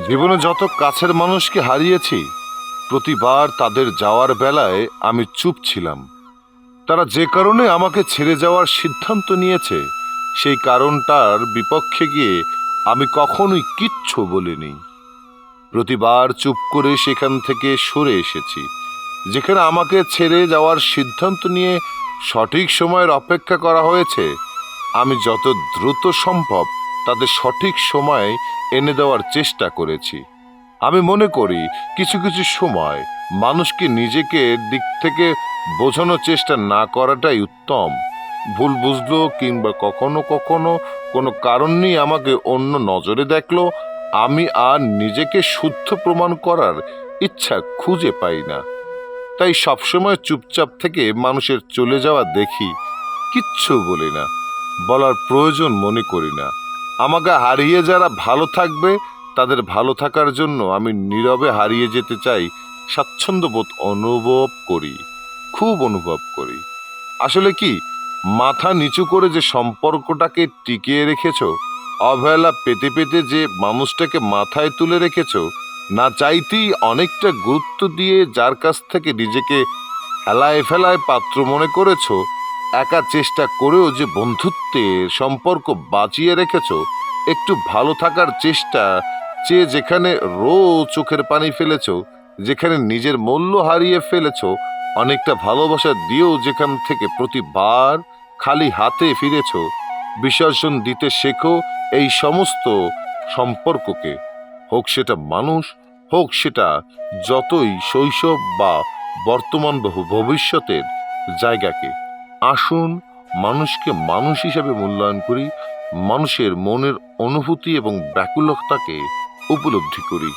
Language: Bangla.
জীবনে যত কাছের মানুষকে হারিয়েছি, প্রতিবার তাদের যাওয়ার বেলায় আমি চুপ ছিলাম। তারা যে কারণে আমাকে ছেড়ে যাওয়ার সিদ্ধান্ত নিয়েছে, সেই কারণটার বিপক্ষে গিয়ে আমি কখনোই কিচ্ছু বলিনি। প্রতিবার চুপ করে সেখান থেকে সরে এসেছি। যেখানে আমাকে ছেড়ে যাওয়ার সিদ্ধান্ত নিয়ে সঠিক সময়ের অপেক্ষা করা হয়েছে, আমি যত দ্রুত সম্ভব তাদের সঠিক সময় এনে দেওয়ার চেষ্টা করেছি। আমি মনে করি কিছু কিছু সময় মানুষকে নিজেকে দিক থেকে বোঝানোর চেষ্টা না করাটাই উত্তম। ভুল বুঝলো কিংবা কখনো কখনো কোনো কারণ নিয়ে আমাকে অন্য নজরে দেখলো, আমি আর নিজেকে শুদ্ধ প্রমাণ করার ইচ্ছা খুঁজে পাই না। তাই সবসময় চুপচাপ থেকে মানুষের চলে যাওয়া দেখি, কিচ্ছু বলি না, বলার প্রয়োজন মনে করি না। আমাকে হারিয়ে যারা ভালো থাকবে, তাদের ভালো থাকার জন্য আমি নীরবে হারিয়ে যেতে চাই, স্বাচ্ছন্দ্যবোধ অনুভব করি, খুব অনুভব করি। আসলে কি, মাথা নিচু করে যে সম্পর্কটাকে টিকিয়ে রেখেছো, অবহেলা পেতে পেতে যে মানুষটাকে মাথায় তুলে রেখেছো, না চাইতেই অনেকটা গুরুত্ব দিয়ে যার কাছ থেকে নিজেকে হেলায় ফেলায় পাত্র মনে করেছো, একা চেষ্টা করেও যে বন্ধুত্বের সম্পর্ক বাঁচিয়ে রেখেছো, একটু ভালো থাকার চেষ্টা চেয়ে যেখানে রোজ চোখের পানি ফেলেছো, যেখানে নিজের মূল্য হারিয়ে ফেলেছো, অনেকটা ভালোবাসা দিয়েও যেখান থেকে প্রতিবার খালি হাতে ফিরেছো, বিসর্জন দিতে শেখো এই সমস্ত সম্পর্ককে। হোক সেটা মানুষ, হোক সেটা যতই শৈশব বা বর্তমান ভবিষ্যতের জায়গাকে। আসুন মানুষকে মানুষ হিসেবে মূল্যায়ন করি, মানুষের মনের অনুভূতি এবং ব্যাকুলতাকে উপলব্ধি করি।